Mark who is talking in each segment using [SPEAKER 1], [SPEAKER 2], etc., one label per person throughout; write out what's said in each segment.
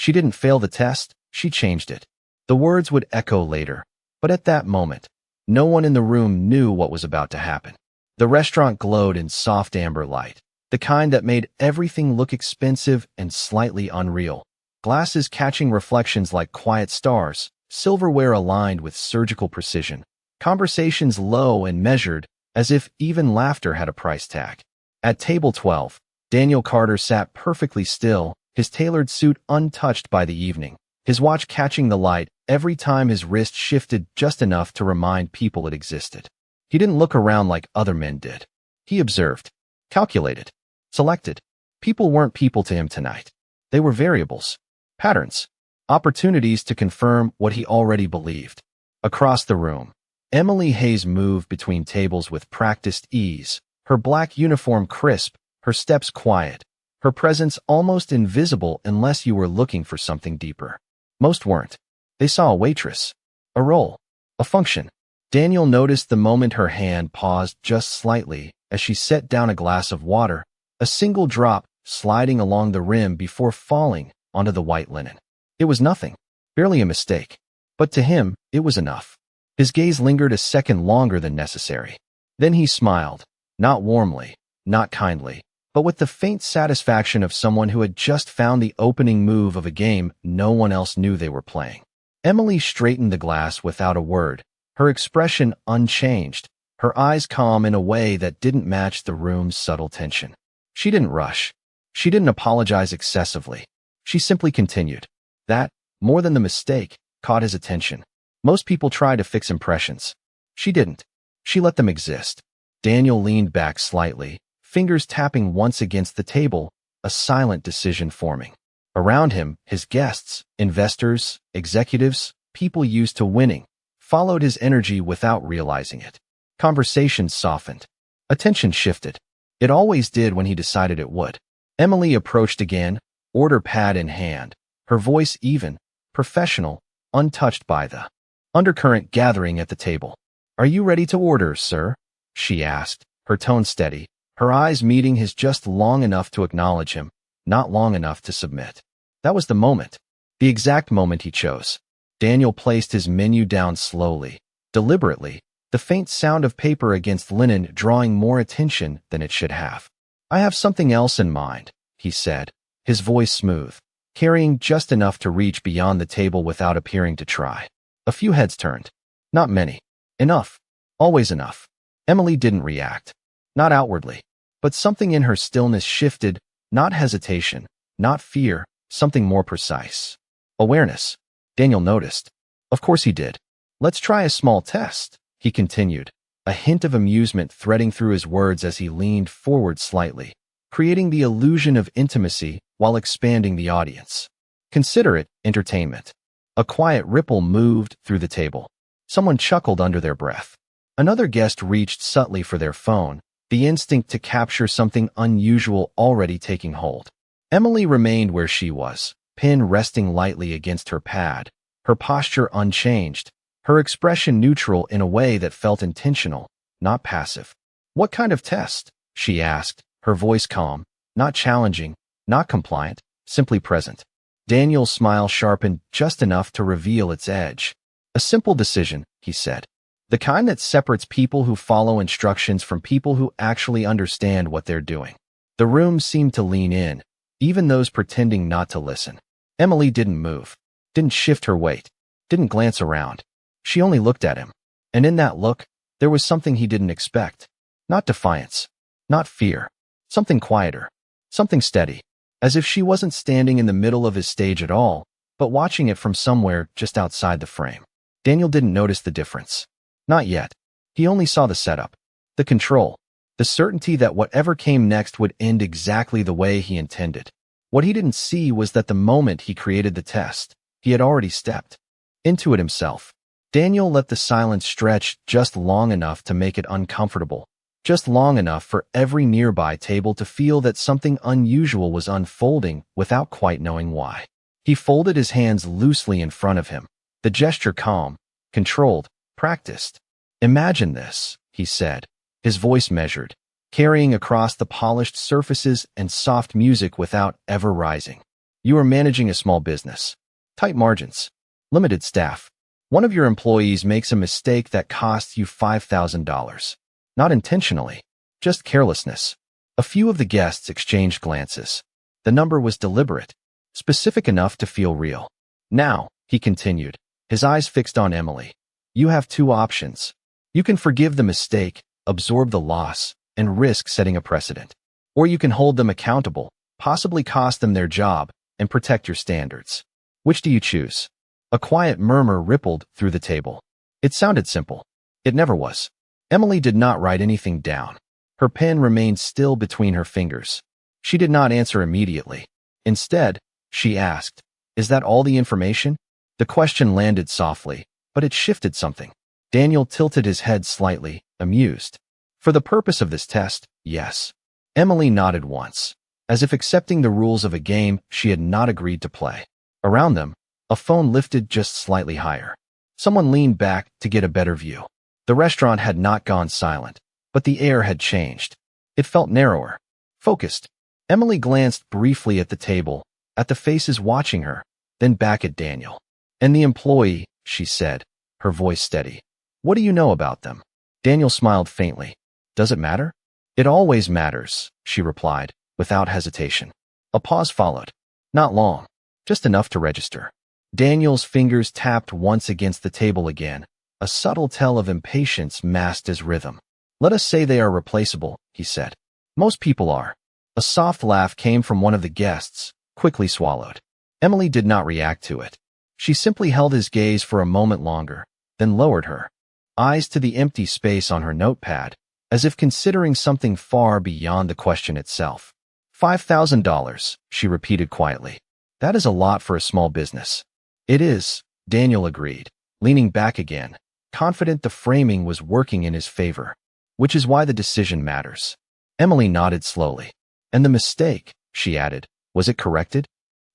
[SPEAKER 1] She didn't fail the test, she changed it. The words would echo later, but at that moment, no one in the room knew what was about to happen. The restaurant glowed in soft amber light, the kind that made everything look expensive and slightly unreal. Glasses catching reflections like quiet stars, silverware aligned with surgical precision, conversations low and measured, as if even laughter had a price tag. At table 12, Daniel Carter sat perfectly still, his tailored suit untouched by the evening, his watch catching the light every time his wrist shifted just enough to remind people it existed. He didn't look around like other men did. He observed, calculated, selected. People weren't people to him tonight. They were variables, patterns, opportunities to confirm what he already believed. Across the room, Emily Hayes moved between tables with practiced ease, her black uniform crisp, her steps quiet, her presence almost invisible unless you were looking for something deeper. Most weren't. They saw a waitress, a role, a function. Daniel noticed the moment her hand paused just slightly as she set down a glass of water, a single drop sliding along the rim before falling onto the white linen. It was nothing, barely a mistake, but to him, it was enough. His gaze lingered a second longer than necessary. Then he smiled, not warmly, not kindly, but with the faint satisfaction of someone who had just found the opening move of a game no one else knew they were playing. Emily straightened the glass without a word, her expression unchanged, her eyes calm in a way that didn't match the room's subtle tension. She didn't rush. She didn't apologize excessively. She simply continued. That, more than the mistake, caught his attention. Most people try to fix impressions. She didn't. She let them exist. Daniel leaned back slightly, fingers tapping once against the table, a silent decision forming. Around him, his guests, investors, executives, people used to winning, followed his energy without realizing it. Conversations softened. Attention shifted. It always did when he decided it would. Emily approached again, order pad in hand, her voice even, professional, untouched by the undercurrent gathering at the table. "Are you ready to order, sir?" she asked, her tone steady, her eyes meeting his just long enough to acknowledge him, not long enough to submit. That was the moment, the exact moment he chose. Daniel placed his menu down slowly, deliberately, the faint sound of paper against linen drawing more attention than it should have. "I have something else in mind," he said, his voice smooth, carrying just enough to reach beyond the table without appearing to try. A few heads turned. Not many. Enough. Always enough. Emily didn't react. Not outwardly. But something in her stillness shifted, not hesitation, not fear, something more precise. Awareness. Daniel noticed. Of course he did. "Let's try a small test," he continued, a hint of amusement threading through his words as he leaned forward slightly, creating the illusion of intimacy while expanding the audience. Consider it entertainment. A quiet ripple moved through the table. Someone chuckled under their breath. Another guest reached subtly for their phone, the instinct to capture something unusual already taking hold. Emily remained where she was, pen resting lightly against her pad, her posture unchanged, her expression neutral in a way that felt intentional, not passive. "What kind of test?" she asked, her voice calm, not challenging, not compliant, simply present. Daniel's smile sharpened just enough to reveal its edge. "A simple decision," he said. "The kind that separates people who follow instructions from people who actually understand what they're doing." The room seemed to lean in, even those pretending not to listen. Emily didn't move, didn't shift her weight, didn't glance around. She only looked at him. And in that look, there was something he didn't expect. Not defiance, not fear, something quieter, something steady. As if she wasn't standing in the middle of his stage at all, but watching it from somewhere just outside the frame. Daniel didn't notice the difference. Not yet. He only saw the setup, the control, the certainty that whatever came next would end exactly the way he intended. What he didn't see was that the moment he created the test, he had already stepped into it himself. Daniel let the silence stretch just long enough to make it uncomfortable, just long enough for every nearby table to feel that something unusual was unfolding without quite knowing why. He folded his hands loosely in front of him, the gesture calm, controlled, practiced. "Imagine this," he said, his voice measured, carrying across the polished surfaces and soft music without ever rising. You are managing a small business. Tight margins. Limited staff. One of your employees makes a mistake that costs you $5,000. Not intentionally, just carelessness. A few of the guests exchanged glances. The number was deliberate, specific enough to feel real. Now, he continued, his eyes fixed on Emily. You have two options. You can forgive the mistake, absorb the loss, and risk setting a precedent. Or you can hold them accountable, possibly cost them their job, and protect your standards. Which do you choose? A quiet murmur rippled through the table. It sounded simple. It never was. Emily did not write anything down. Her pen remained still between her fingers. She did not answer immediately. Instead, she asked, "Is that all the information?" The question landed softly, but it shifted something. Daniel tilted his head slightly, amused. For the purpose of this test, yes. Emily nodded once, as if accepting the rules of a game she had not agreed to play. Around them, a phone lifted just slightly higher. Someone leaned back to get a better view. The restaurant had not gone silent, but the air had changed. It felt narrower, focused. Emily glanced briefly at the table, at the faces watching her, then back at Daniel. "And the employee," she said, her voice steady. "What do you know about them?" Daniel smiled faintly. "Does it matter?" "It always matters," she replied, without hesitation. A pause followed. Not long, just enough to register. Daniel's fingers tapped once against the table again, a subtle tell of impatience masked as rhythm. "Let us say they are replaceable," he said. "Most people are." A soft laugh came from one of the guests, quickly swallowed. Emily did not react to it. She simply held his gaze for a moment longer, then lowered her eyes to the empty space on her notepad, as if considering something far beyond the question itself. $5,000, she repeated quietly. "That is a lot for a small business." "It is," Daniel agreed, leaning back again, confident the framing was working in his favor. "Which is why the decision matters." Emily nodded slowly. "And the mistake," she added, "was it corrected?"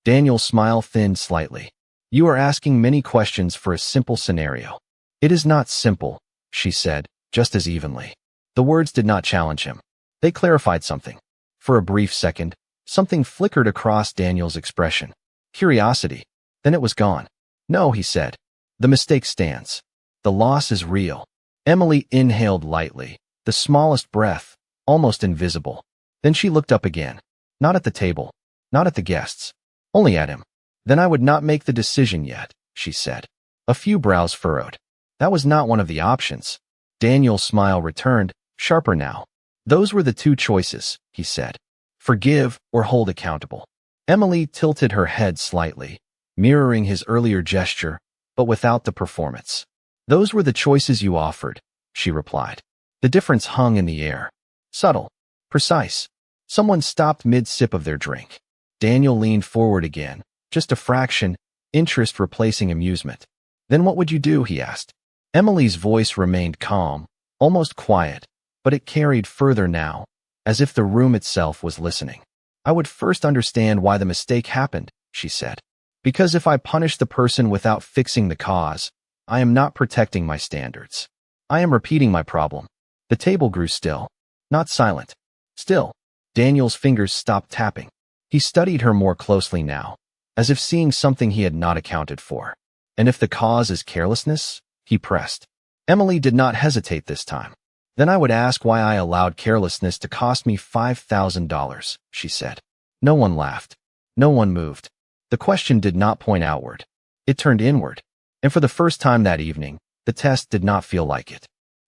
[SPEAKER 1] Daniel's smile thinned slightly. "You are asking many questions for a simple scenario." "It is not simple," she said, just as evenly. The words did not challenge him. They clarified something. For a brief second, something flickered across Daniel's expression. Curiosity. Then it was gone. "No," he said. "The mistake stands. The loss is real." Emily inhaled lightly, the smallest breath, almost invisible. Then she looked up again. Not at the table, not at the guests, only at him. "Then I would not make the decision yet," she said. A few brows furrowed. That was not one of the options. Daniel's smile returned, sharper now. "Those were the two choices," he said. "Forgive or hold accountable." Emily tilted her head slightly, mirroring his earlier gesture, but without the performance. "Those were the choices you offered," she replied. The difference hung in the air. Subtle. Precise. Someone stopped mid-sip of their drink. Daniel leaned forward again, just a fraction, interest replacing amusement. "Then what would you do?" he asked. Emily's voice remained calm, almost quiet, but it carried further now, as if the room itself was listening. "I would first understand why the mistake happened," she said. "Because if I punish the person without fixing the cause, I am not protecting my standards. I am repeating my problem." The table grew still. Not silent. Still. Daniel's fingers stopped tapping. He studied her more closely now, as if seeing something he had not accounted for. "And if the cause is carelessness?" he pressed. Emily did not hesitate this time. "Then I would ask why I allowed carelessness to cost me $5,000, she said. No one laughed. No one moved. The question did not point outward. It turned inward. And for the first time that evening, the test did not feel like it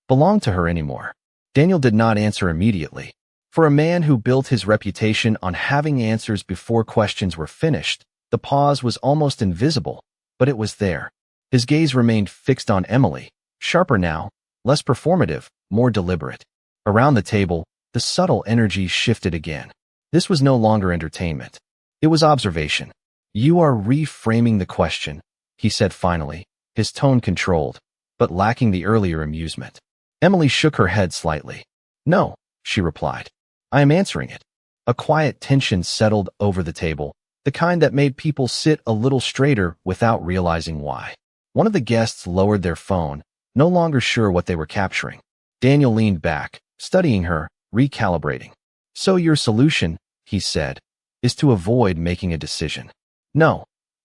[SPEAKER 1] belonged to her anymore. Daniel did not answer immediately. For a man who built his reputation on having answers before questions were finished, the pause was almost invisible, but it was there. His gaze remained fixed on Emily, sharper now, less performative, more deliberate. Around the table, the subtle energy shifted again. This was no longer entertainment. It was observation. "You are reframing the question," he said finally, his tone controlled, but lacking the earlier amusement. Emily shook her head slightly. "No," she replied. "I am answering it." A quiet tension settled over the table, the kind that made people sit a little straighter without realizing why. One of the guests lowered their phone, no longer sure what they were capturing. Daniel leaned back, studying her, recalibrating. "So your solution," he said, "is to avoid making a decision." No,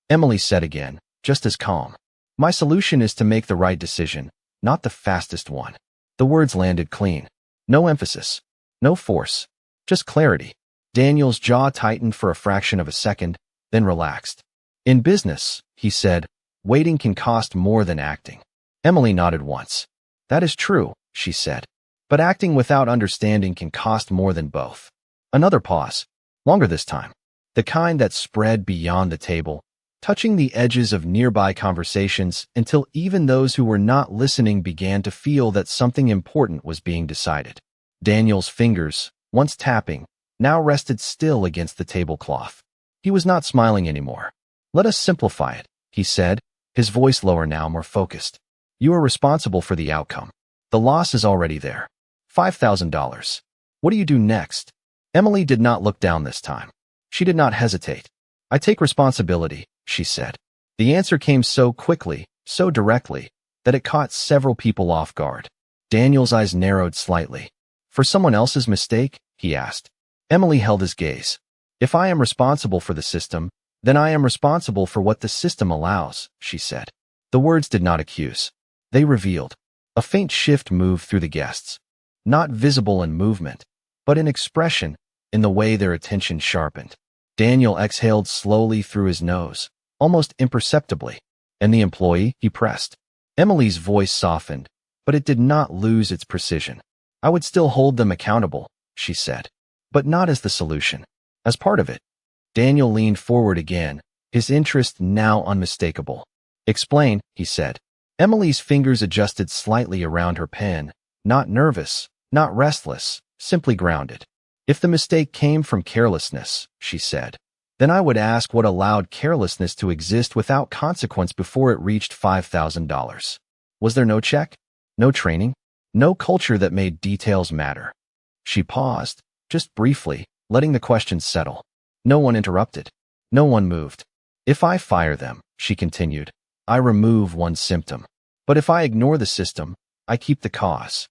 [SPEAKER 1] Emily said again, just as calm. My solution is to make the right decision, not the fastest one. The words landed clean. No emphasis. No force. Just clarity. Daniel's jaw tightened for a fraction of a second, then relaxed. In business, he said, waiting can cost more than acting. Emily nodded once. That is true, she said. But acting without understanding can cost more than both. Another pause. Longer this time. The kind that spread beyond the table, touching the edges of nearby conversations until even those who were not listening began to feel that something important was being decided. Daniel's fingers, once tapping, now rested still against the tablecloth. He was not smiling anymore. Let us simplify it, he said, his voice lower now, more focused. You are responsible for the outcome. The loss is already there. $5,000. What do you do next? Emily did not look down this time. She did not hesitate. I take responsibility, she said. The answer came so quickly, so directly, that it caught several people off guard. Daniel's eyes narrowed slightly. For someone else's mistake? He asked. Emily held his gaze. If I am responsible for the system, then I am responsible for what the system allows, she said. The words did not accuse. They revealed. A faint shift moved through the guests. Not visible in movement, but in expression, in the way their attention sharpened. Daniel exhaled slowly through his nose, almost imperceptibly. And the employee, he pressed. Emily's voice softened, but it did not lose its precision. I would still hold them accountable, she said. But not as the solution. As part of it. Daniel leaned forward again, his interest now unmistakable. Explain, he said. Emily's fingers adjusted slightly around her pen, not nervous, not restless, simply grounded. If the mistake came from carelessness, she said, then I would ask what allowed carelessness to exist without consequence before it reached $5,000. Was there no check? No training? No culture that made details matter? She paused, just briefly, letting the question settle. No one interrupted. No one moved. If I fire them, she continued, I remove one symptom. But if I ignore the system, I keep the cause.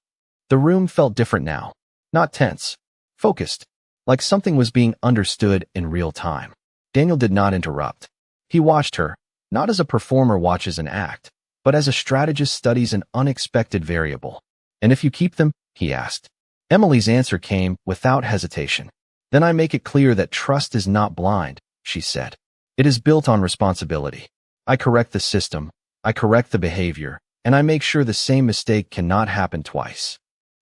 [SPEAKER 1] The room felt different now. Not tense. Focused. Like something was being understood in real time. Daniel did not interrupt. He watched her, not as a performer watches an act, but as a strategist studies an unexpected variable. And if you keep them? He asked. Emily's answer came without hesitation. Then I make it clear that trust is not blind, she said. It is built on responsibility. I correct the system, I correct the behavior, and I make sure the same mistake cannot happen twice.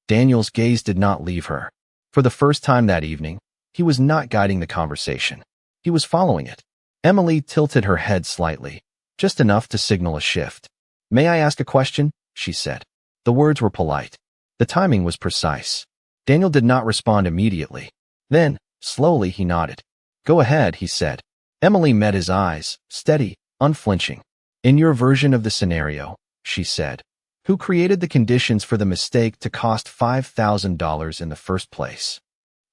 [SPEAKER 1] Daniel's gaze did not leave her. For the first time that evening, he was not guiding the conversation. He was following it. Emily tilted her head slightly, just enough to signal a shift. May I ask a question? She said. The words were polite. The timing was precise. Daniel did not respond immediately. Then, slowly, he nodded. Go ahead, he said. Emily met his eyes, steady, unflinching. In your version of the scenario, she said, who created the conditions for the mistake to cost $5,000 in the first place?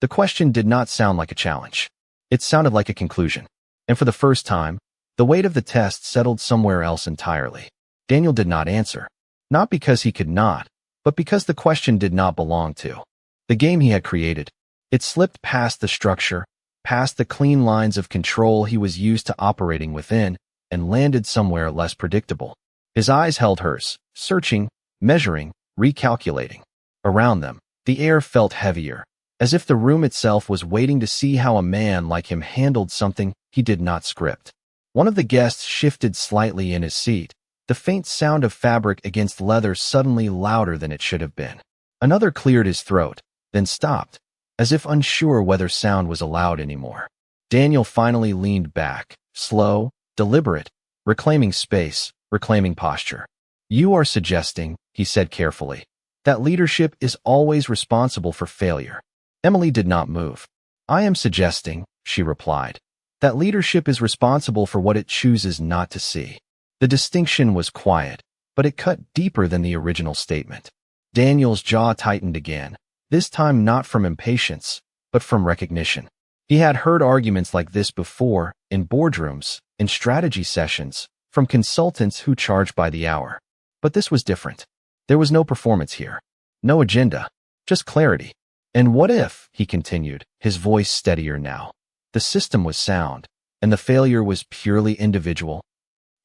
[SPEAKER 1] The question did not sound like a challenge. It sounded like a conclusion. And for the first time, the weight of the test settled somewhere else entirely. Daniel did not answer. Not because he could not, but because the question did not belong to the game he had created. It slipped past the structure, past the clean lines of control he was used to operating within, and landed somewhere less predictable. His eyes held hers, searching, measuring, recalculating. Around them, the air felt heavier, as if the room itself was waiting to see how a man like him handled something he did not script. One of the guests shifted slightly in his seat, the faint sound of fabric against leather suddenly louder than it should have been. Another cleared his throat, then stopped, as if unsure whether sound was allowed anymore. Daniel finally leaned back, slow, deliberate, reclaiming space, reclaiming posture. You are suggesting, he said carefully, that leadership is always responsible for failure. Emily did not move. I am suggesting, she replied, that leadership is responsible for what it chooses not to see. The distinction was quiet, but it cut deeper than the original statement. Daniel's jaw tightened again, this time not from impatience, but from recognition. He had heard arguments like this before, in boardrooms, in strategy sessions, from consultants who charged by the hour. But this was different. There was no performance here. No agenda. Just clarity. And what if, he continued, his voice steadier now, the system was sound, and the failure was purely individual?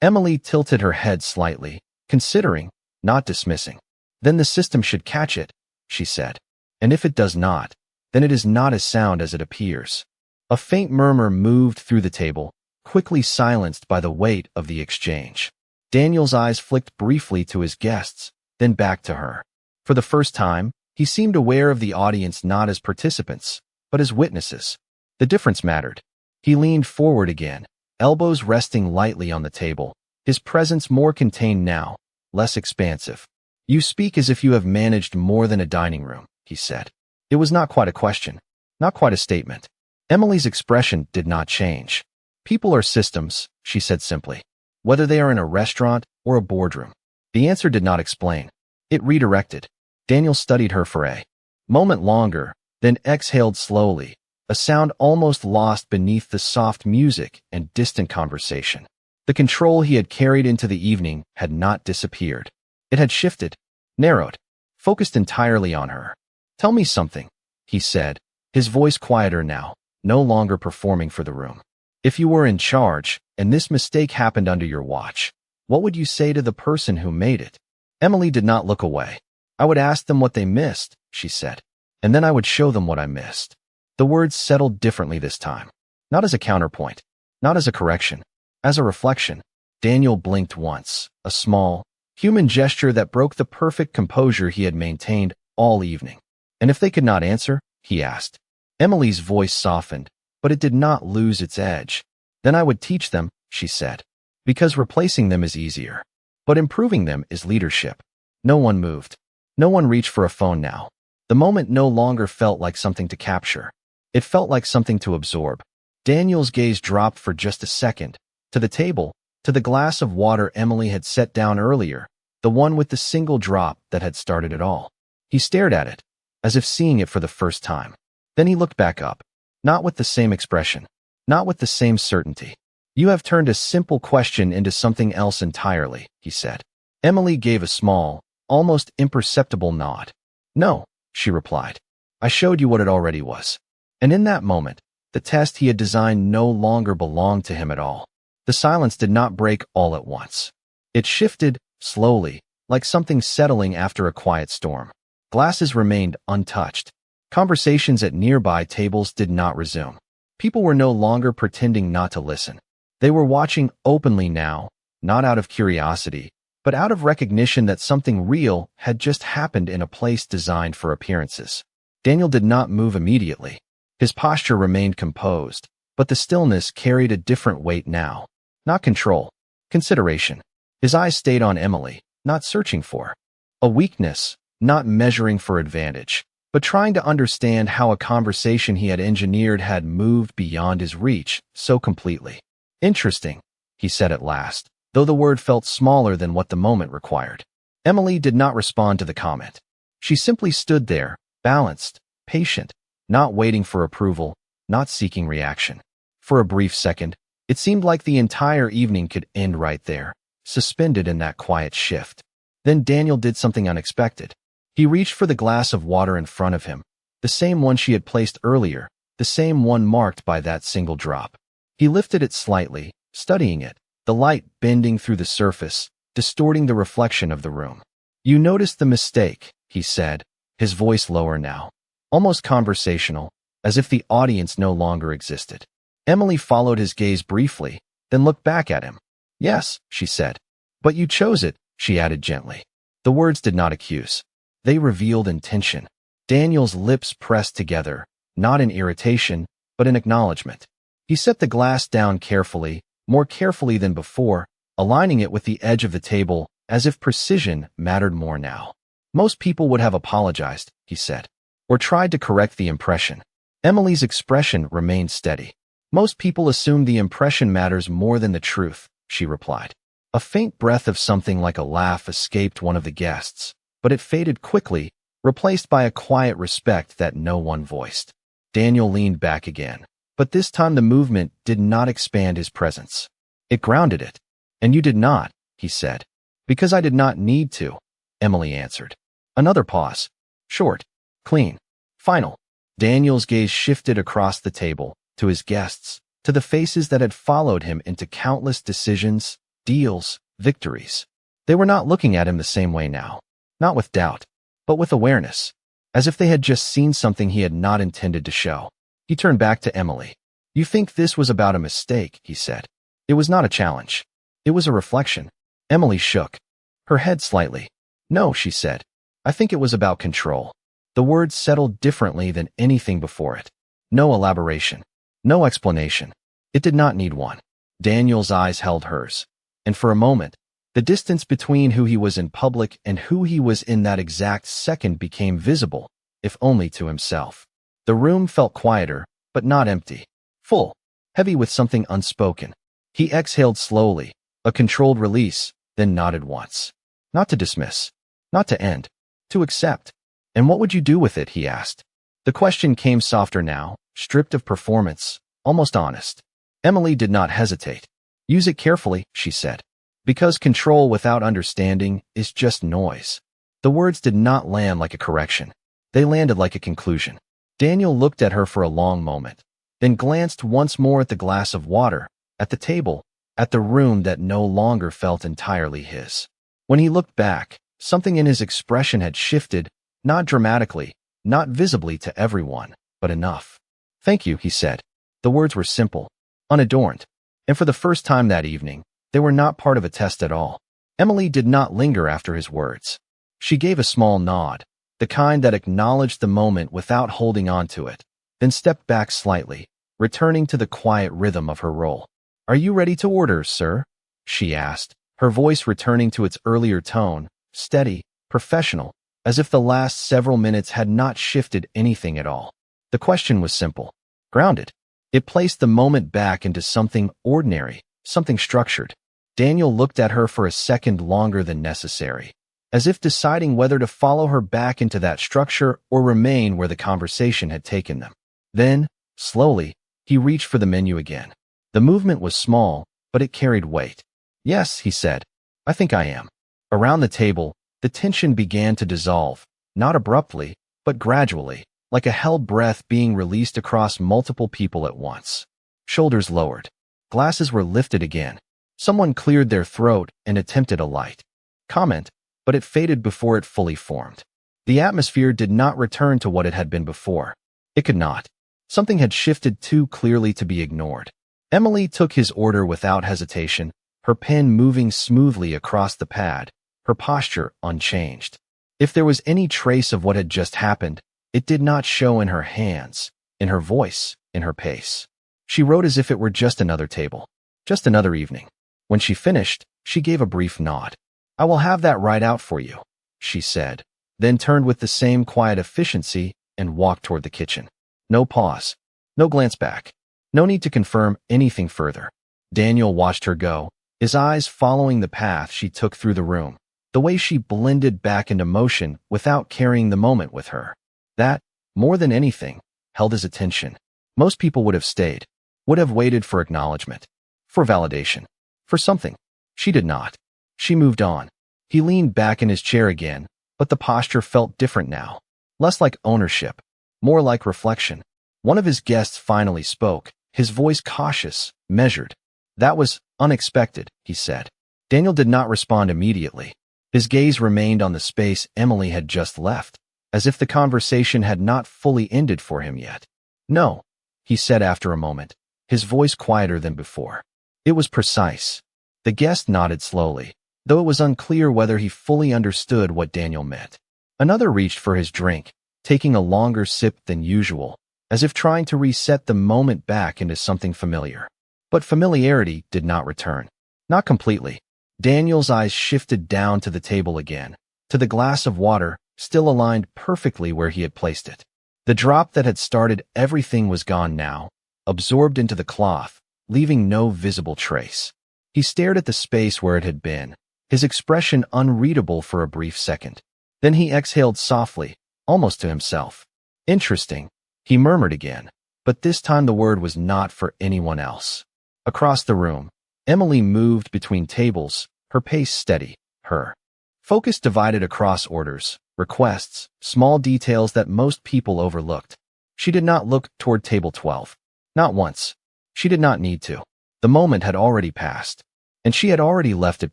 [SPEAKER 1] Emily tilted her head slightly, considering, not dismissing. Then the system should catch it, she said. And if it does not, then it is not as sound as it appears. A faint murmur moved through the table, quickly silenced by the weight of the exchange. Daniel's eyes flicked briefly to his guests, then back to her. For the first time, he seemed aware of the audience not as participants, but as witnesses. The difference mattered. He leaned forward again, elbows resting lightly on the table, his presence more contained now, less expansive. "You speak as if you have managed more than a dining room," he said. It was not quite a question, not quite a statement. Emily's expression did not change. "People are systems," she said simply, "whether they are in a restaurant or a boardroom." The answer did not explain. It redirected. Daniel studied her for a moment longer, then exhaled slowly, a sound almost lost beneath the soft music and distant conversation. The control he had carried into the evening had not disappeared. It had shifted, narrowed, focused entirely on her. "Tell me something," he said, his voice quieter now, no longer performing for the room. "If you were in charge, and this mistake happened under your watch, what would you say to the person who made it?" Emily did not look away. "I would ask them what they missed," she said, "and then I would show them what I missed." The words settled differently this time. Not as a counterpoint, not as a correction, as a reflection. Daniel blinked once, a small, human gesture that broke the perfect composure he had maintained all evening. "And if they could not answer?" he asked. Emily's voice softened, but it did not lose its edge. "Then I would teach them," she said, "because replacing them is easier. But improving them is leadership." No one moved. No one reached for a phone now. The moment no longer felt like something to capture. It felt like something to absorb. Daniel's gaze dropped for just a second, to the table, to the glass of water Emily had set down earlier, the one with the single drop that had started it all. He stared at it, as if seeing it for the first time. Then he looked back up, not with the same expression, not with the same certainty. "You have turned a simple question into something else entirely," he said. Emily gave a small, almost imperceptible nod. "No," she replied. "I showed you what it already was." And in that moment, the test he had designed no longer belonged to him at all. The silence did not break all at once. It shifted, slowly, like something settling after a quiet storm. Glasses remained untouched. Conversations at nearby tables did not resume. People were no longer pretending not to listen. They were watching openly now, not out of curiosity, but out of recognition that something real had just happened in a place designed for appearances. Daniel did not move immediately. His posture remained composed, but the stillness carried a different weight now. Not control, consideration. His eyes stayed on Emily, not searching for a weakness, not measuring for advantage, but trying to understand how a conversation he had engineered had moved beyond his reach so completely. "Interesting," he said at last, though the word felt smaller than what the moment required. Emily did not respond to the comment. She simply stood there, balanced, patient, not waiting for approval, not seeking reaction. For a brief second, it seemed like the entire evening could end right there, suspended in that quiet shift. Then Daniel did something unexpected. He reached for the glass of water in front of him, the same one she had placed earlier, the same one marked by that single drop. He lifted it slightly, studying it, the light bending through the surface, distorting the reflection of the room. "You noticed the mistake," he said, his voice lower now, almost conversational, as if the audience no longer existed. Emily followed his gaze briefly, then looked back at him. "Yes," she said. "But you chose it," she added gently. The words did not accuse. They revealed intention. Daniel's lips pressed together, not in irritation, but in acknowledgement. He set the glass down carefully, more carefully than before, aligning it with the edge of the table, as if precision mattered more now. "Most people would have apologized," he said, "or tried to correct the impression." Emily's expression remained steady. "Most people assume the impression matters more than the truth," she replied. A faint breath of something like a laugh escaped one of the guests, but it faded quickly, replaced by a quiet respect that no one voiced. Daniel leaned back again, but this time the movement did not expand his presence. It grounded it. "And you did not," he said. "Because I did not need to," Emily answered. Another pause. Short, clean, final. Daniel's gaze shifted across the table, to his guests, to the faces that had followed him into countless decisions, deals, victories. They were not looking at him the same way now, not with doubt, but with awareness, as if they had just seen something he had not intended to show. He turned back to Emily. "You think this was about a mistake," he said. "It was not a challenge. It was a reflection." Emily shook her head slightly. "No," she said. "I think it was about control." The words settled differently than anything before it. No elaboration. No explanation. It did not need one. Daniel's eyes held hers. And for a moment, the distance between who he was in public and who he was in that exact second became visible, if only to himself. The room felt quieter, but not empty. Full. Heavy with something unspoken. He exhaled slowly, a controlled release, then nodded once. Not to dismiss. Not to end. To accept. "And what would you do with it?" he asked. The question came softer now, stripped of performance, almost honest. Emily did not hesitate. "Use it carefully," she said. "Because control without understanding is just noise." The words did not land like a correction. They landed like a conclusion. Daniel looked at her for a long moment, then glanced once more at the glass of water, at the table, at the room that no longer felt entirely his. When he looked back, something in his expression had shifted, not dramatically, not visibly to everyone, but enough. "Thank you," he said. The words were simple, unadorned, and for the first time that evening, they were not part of a test at all. Emily did not linger after his words. She gave a small nod, the kind that acknowledged the moment without holding on to it, then stepped back slightly, returning to the quiet rhythm of her role. "Are you ready to order, sir?" she asked, her voice returning to its earlier tone, steady, professional, as if the last several minutes had not shifted anything at all. The question was simple, grounded. It placed the moment back into something ordinary, something structured. Daniel looked at her for a second longer than necessary, as if deciding whether to follow her back into that structure or remain where the conversation had taken them. Then, slowly, he reached for the menu again. The movement was small, but it carried weight. "Yes," he said. "I think I am." Around the table, the tension began to dissolve, not abruptly, but gradually, like a held breath being released across multiple people at once. Shoulders lowered. Glasses were lifted again. Someone cleared their throat and attempted a light comment, but it faded before it fully formed. The atmosphere did not return to what it had been before. It could not. Something had shifted too clearly to be ignored. Emily took his order without hesitation, her pen moving smoothly across the pad, her posture unchanged. If there was any trace of what had just happened, it did not show in her hands, in her voice, in her pace. She wrote as if it were just another table, just another evening. When she finished, she gave a brief nod. "I will have that right out for you," she said, then turned with the same quiet efficiency and walked toward the kitchen. No pause, no glance back, no need to confirm anything further. Daniel watched her go, his eyes following the path she took through the room, the way she blended back into motion without carrying the moment with her. That, more than anything, held his attention. Most people would have stayed, would have waited for acknowledgement, for validation, for something. She did not. She moved on. He leaned back in his chair again, but the posture felt different now. Less like ownership, more like reflection. One of his guests finally spoke, his voice cautious, measured. "That was unexpected," he said. Daniel did not respond immediately. His gaze remained on the space Emily had just left, as if the conversation had not fully ended for him yet. "No," he said after a moment, his voice quieter than before. It was precise. The guest nodded slowly, though it was unclear whether he fully understood what Daniel meant. Another reached for his drink, taking a longer sip than usual, as if trying to reset the moment back into something familiar. But familiarity did not return. Not completely. Daniel's eyes shifted down to the table again, to the glass of water, still aligned perfectly where he had placed it. The drop that had started everything was gone now, absorbed into the cloth, leaving no visible trace. He stared at the space where it had been, his expression unreadable for a brief second. Then he exhaled softly, almost to himself. "Interesting," he murmured again, but this time the word was not for anyone else. Across the room, Emily moved between tables, her pace steady, her focus divided across orders, requests, small details that most people overlooked. She did not look toward table 12. Not once. She did not need to. The moment had already passed, and she had already left it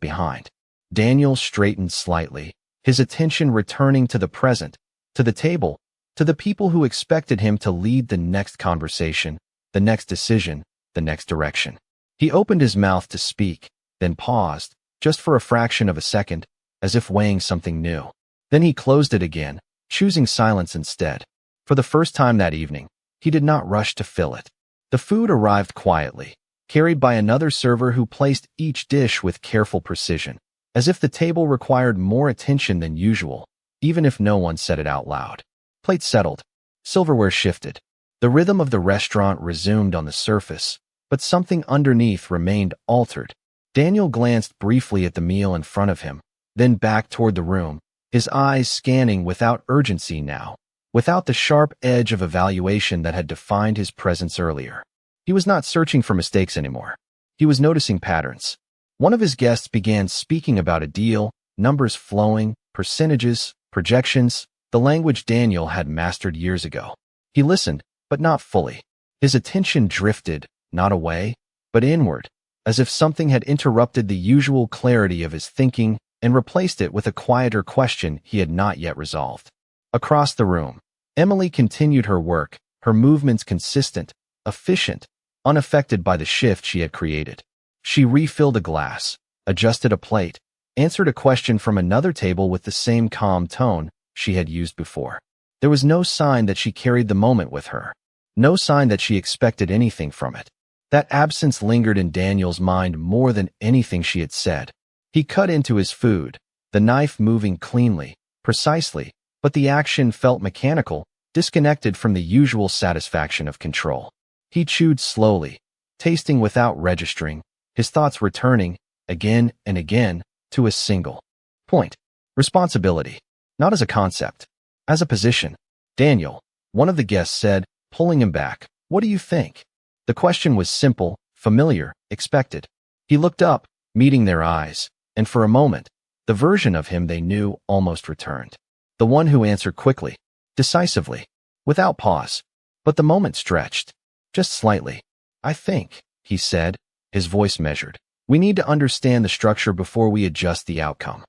[SPEAKER 1] behind. Daniel straightened slightly, his attention returning to the present, to the table, to the people who expected him to lead the next conversation, the next decision, the next direction. He opened his mouth to speak, then paused, just for a fraction of a second, as if weighing something new. Then he closed it again, choosing silence instead. For the first time that evening, he did not rush to fill it. The food arrived quietly, carried by another server who placed each dish with careful precision, as if the table required more attention than usual, even if no one said it out loud. Plates settled. Silverware shifted. The rhythm of the restaurant resumed on the surface, but something underneath remained altered. Daniel glanced briefly at the meal in front of him, then back toward the room, his eyes scanning without urgency now, without the sharp edge of evaluation that had defined his presence earlier. He was not searching for mistakes anymore. He was noticing patterns. One of his guests began speaking about a deal, numbers flowing, percentages, projections, the language Daniel had mastered years ago. He listened, but not fully. His attention drifted, not away, but inward, as if something had interrupted the usual clarity of his thinking and replaced it with a quieter question he had not yet resolved. Across the room, Emily continued her work, her movements consistent, efficient, unaffected by the shift she had created. She refilled a glass, adjusted a plate, answered a question from another table with the same calm tone she had used before. There was no sign that she carried the moment with her, no sign that she expected anything from it. That absence lingered in Daniel's mind more than anything she had said. He cut into his food, the knife moving cleanly, precisely, but the action felt mechanical, disconnected from the usual satisfaction of control. He chewed slowly, tasting without registering, his thoughts returning, again and again, to a single point. Responsibility. Not as a concept, as a position. Daniel, one of the guests said, pulling him back, "What do you think?" The question was simple, familiar, expected. He looked up, meeting their eyes, and for a moment, the version of him they knew almost returned. The one who answered quickly, decisively, without pause. But the moment stretched, just slightly. "I think," he said, his voice measured, "we need to understand the structure before we adjust the outcome."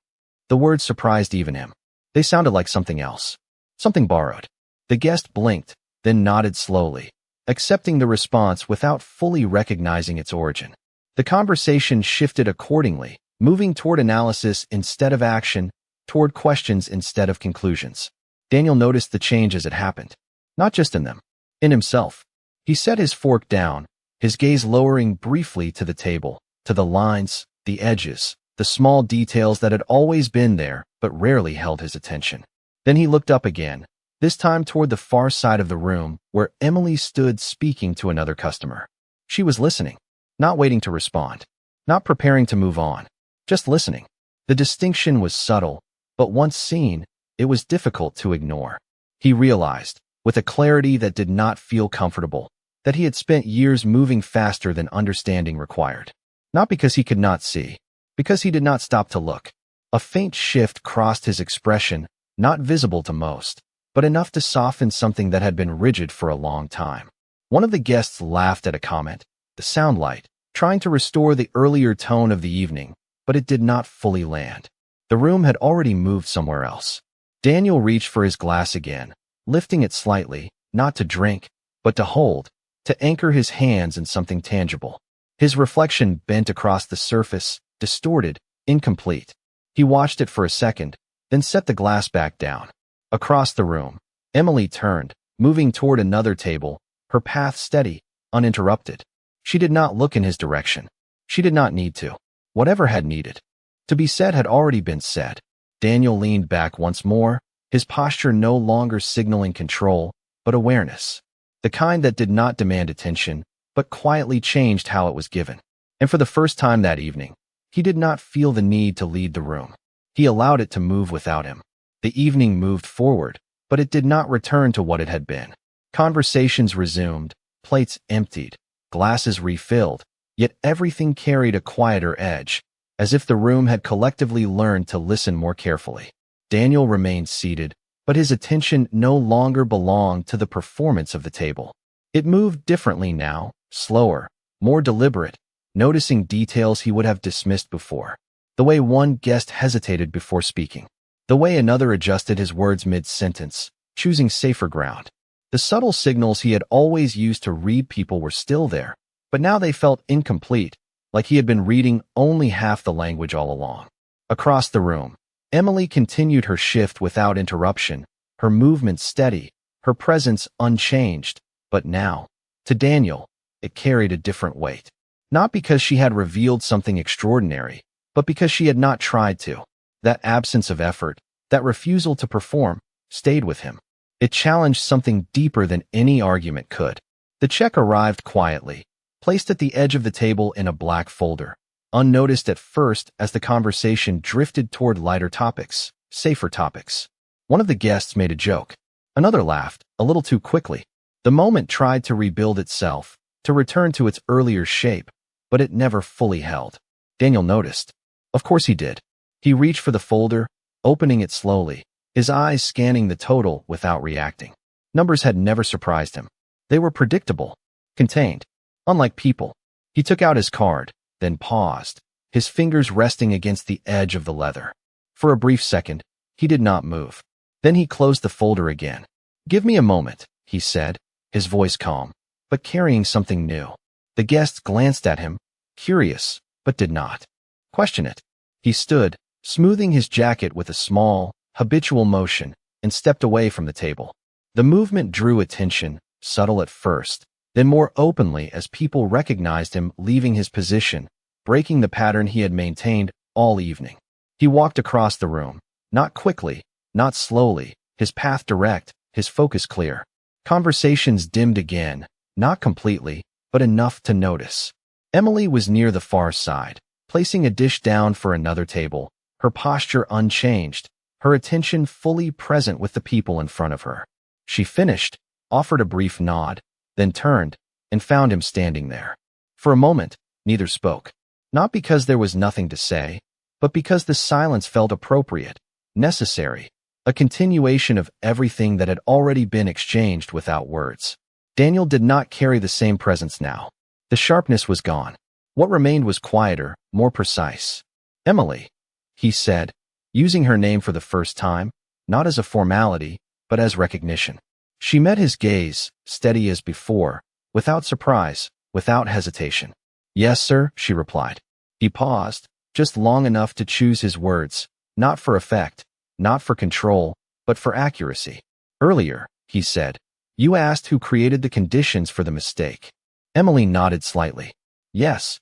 [SPEAKER 1] The words surprised even him. They sounded like something else, something borrowed. The guest blinked, then nodded slowly, accepting the response without fully recognizing its origin. The conversation shifted accordingly, moving toward analysis instead of action, toward questions instead of conclusions. Daniel noticed the change as it happened, not just in them, in himself. He set his fork down, his gaze lowering briefly to the table, to the lines, the edges, the small details that had always been there but rarely held his attention. Then he looked up again, this time toward the far side of the room where Emily stood speaking to another customer. She was listening, not waiting to respond, not preparing to move on, just listening. The distinction was subtle, but once seen, it was difficult to ignore. He realized, with a clarity that did not feel comfortable, that he had spent years moving faster than understanding required. Not because he could not see, because he did not stop to look. A faint shift crossed his expression, not visible to most, but enough to soften something that had been rigid for a long time. One of the guests laughed at a comment, the soundlight, trying to restore the earlier tone of the evening, but it did not fully land. The room had already moved somewhere else. Daniel reached for his glass again, lifting it slightly, not to drink, but to hold, to anchor his hands in something tangible. His reflection bent across the surface, distorted, incomplete. He watched it for a second, then set the glass back down. Across the room, Emily turned, moving toward another table, her path steady, uninterrupted. She did not look in his direction. She did not need to. Whatever had needed to be said had already been said. Daniel leaned back once more, his posture no longer signaling control, but awareness. The kind that did not demand attention, but quietly changed how it was given. And for the first time that evening, he did not feel the need to lead the room. He allowed it to move without him. The evening moved forward, but it did not return to what it had been. Conversations resumed, plates emptied, glasses refilled, yet everything carried a quieter edge, as if the room had collectively learned to listen more carefully. Daniel remained seated, but his attention no longer belonged to the performance of the table. It moved differently now, slower, more deliberate, noticing details he would have dismissed before. The way one guest hesitated before speaking. The way another adjusted his words mid-sentence, choosing safer ground. The subtle signals he had always used to read people were still there, but now they felt incomplete, like he had been reading only half the language all along. Across the room, Emily continued her shift without interruption, her movements steady, her presence unchanged, but now, to Daniel, it carried a different weight. Not because she had revealed something extraordinary, but because she had not tried to. That absence of effort, that refusal to perform, stayed with him. It challenged something deeper than any argument could. The check arrived quietly, placed at the edge of the table in a black folder, unnoticed at first as the conversation drifted toward lighter topics, safer topics. One of the guests made a joke. Another laughed, a little too quickly. The moment tried to rebuild itself, to return to its earlier shape, but it never fully held. Daniel noticed. Of course he did. He reached for the folder, opening it slowly, his eyes scanning the total without reacting. Numbers had never surprised him. They were predictable, contained. Unlike people, he took out his card, then paused, his fingers resting against the edge of the leather. For a brief second, he did not move. Then he closed the folder again. "Give me a moment," he said, his voice calm, but carrying something new. The guests glanced at him, curious, but did not question it. He stood, smoothing his jacket with a small, habitual motion, and stepped away from the table. The movement drew attention, subtle at first, then more openly as people recognized him leaving his position, breaking the pattern he had maintained all evening. He walked across the room, not quickly, not slowly, his path direct, his focus clear. Conversations dimmed again, not completely, but enough to notice. Emily was near the far side, placing a dish down for another table, her posture unchanged, her attention fully present with the people in front of her. She finished, offered a brief nod, then turned, and found him standing there. For a moment, neither spoke. Not because there was nothing to say, but because the silence felt appropriate, necessary, a continuation of everything that had already been exchanged without words. Daniel did not carry the same presence now. The sharpness was gone. What remained was quieter, more precise. "Emily," he said, using her name for the first time, not as a formality, but as recognition. She met his gaze, steady as before, without surprise, without hesitation. "Yes, sir," she replied. He paused, just long enough to choose his words, not for effect, not for control, but for accuracy. "Earlier," he said, "you asked who created the conditions for the mistake." Emily nodded slightly. "Yes."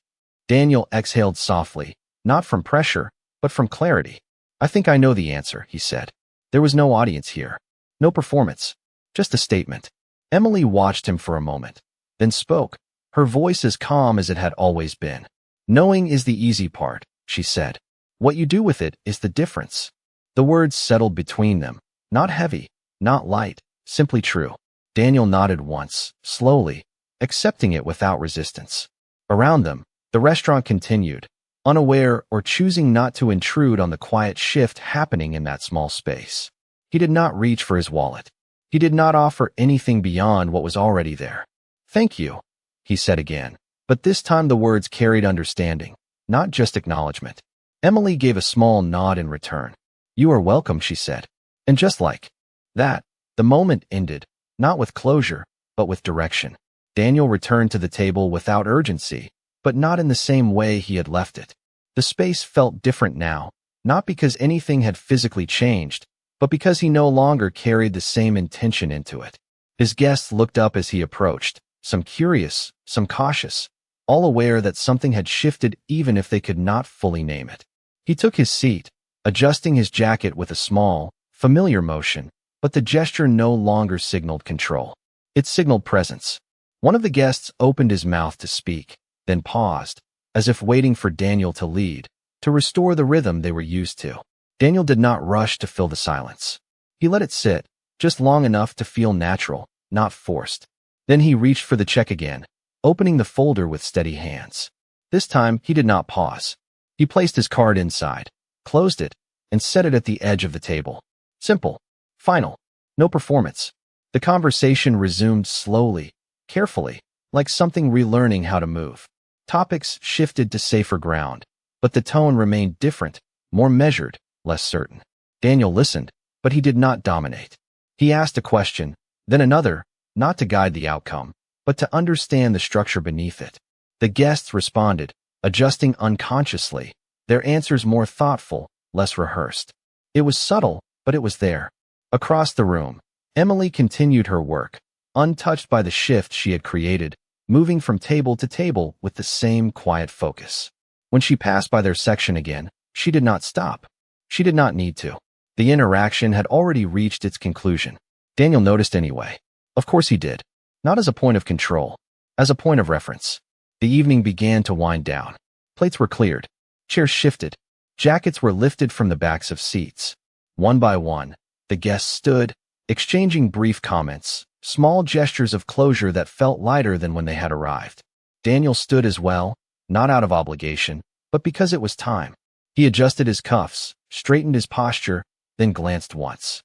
[SPEAKER 1] Daniel exhaled softly, not from pressure, but from clarity. "I think I know the answer," he said. "There was no audience here. No performance. Just a statement." Emily watched him for a moment, then spoke, her voice as calm as it had always been. "Knowing is the easy part," she said. "What you do with it is the difference." The words settled between them, not heavy, not light, simply true. Daniel nodded once, slowly, accepting it without resistance. Around them, the restaurant continued, unaware or choosing not to intrude on the quiet shift happening in that small space. He did not reach for his wallet. He did not offer anything beyond what was already there. "Thank you," he said again, but this time the words carried understanding, not just acknowledgement. Emily gave a small nod in return. "You are welcome," she said. And just like that, the moment ended, not with closure, but with direction. Daniel returned to the table without urgency, but not in the same way he had left it. The space felt different now, not because anything had physically changed, but because he no longer carried the same intention into it. His guests looked up as he approached, some curious, some cautious, all aware that something had shifted even if they could not fully name it. He took his seat, adjusting his jacket with a small, familiar motion, but the gesture no longer signaled control. It signaled presence. One of the guests opened his mouth to speak, then paused, as if waiting for Daniel to lead, to restore the rhythm they were used to. Daniel did not rush to fill the silence. He let it sit, just long enough to feel natural, not forced. Then he reached for the check again, opening the folder with steady hands. This time, he did not pause. He placed his card inside, closed it, and set it at the edge of the table. Simple. Final. No performance. The conversation resumed slowly, carefully, like something relearning how to move. Topics shifted to safer ground, but the tone remained different, more measured, less certain. Daniel listened, but he did not dominate. He asked a question, then another, not to guide the outcome, but to understand the structure beneath it. The guests responded, adjusting unconsciously, their answers more thoughtful, less rehearsed. It was subtle, but it was there. Across the room, Emily continued her work, untouched by the shift she had created, moving from table to table with the same quiet focus. When she passed by their section again, she did not stop. She did not need to. The interaction had already reached its conclusion. Daniel noticed anyway. Of course he did. Not as a point of control, as a point of reference. The evening began to wind down. Plates were cleared. Chairs shifted. Jackets were lifted from the backs of seats. One by one, the guests stood, exchanging brief comments, small gestures of closure that felt lighter than when they had arrived. Daniel stood as well, not out of obligation, but because it was time. He adjusted his cuffs, straightened his posture, then glanced once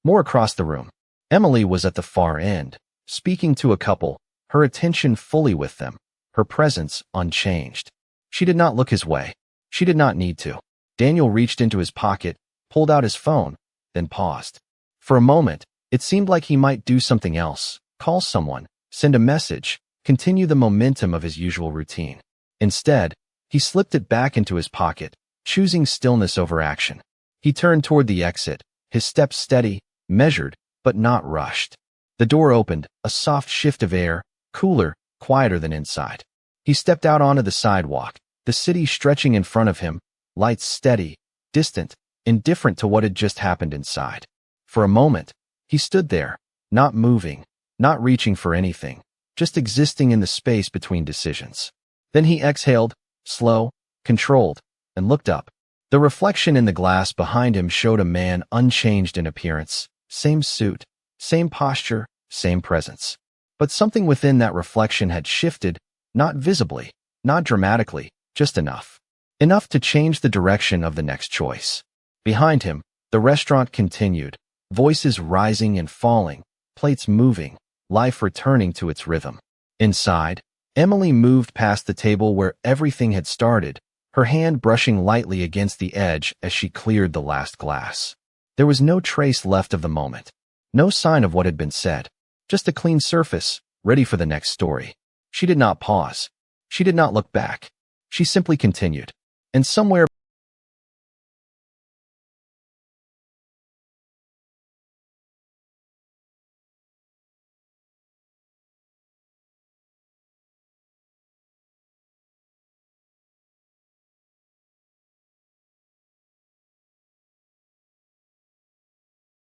[SPEAKER 1] more across the room. Emily was at the far end, speaking to a couple, her attention fully with them, her presence unchanged. She did not look his way. She did not need to. Daniel reached into his pocket, pulled out his phone, then paused. For a moment, it seemed like he might do something else, call someone, send a message, continue the momentum of his usual routine. Instead, he slipped it back into his pocket, choosing stillness over action. He turned toward the exit, his steps steady, measured, but not rushed. The door opened, a soft shift of air, cooler, quieter than inside. He stepped out onto the sidewalk, the city stretching in front of him, lights steady, distant, indifferent to what had just happened inside. For a moment, he stood there, not moving, not reaching for anything, just existing in the space between decisions. Then he exhaled, slow, controlled, and looked up. The reflection in the glass behind him showed a man unchanged in appearance, same suit, same posture, same presence. But something within that reflection had shifted, not visibly, not dramatically, just enough. Enough to change the direction of the next choice. Behind him, the restaurant continued, voices rising and falling, plates moving, life returning to its rhythm. Inside, Emily moved past the table where everything had started, her hand brushing lightly against the edge as she cleared the last glass. There was no trace left of the moment, no sign of what had been said, just a clean surface, ready for the next story. She did not pause. She did not look back. She simply continued. And somewhere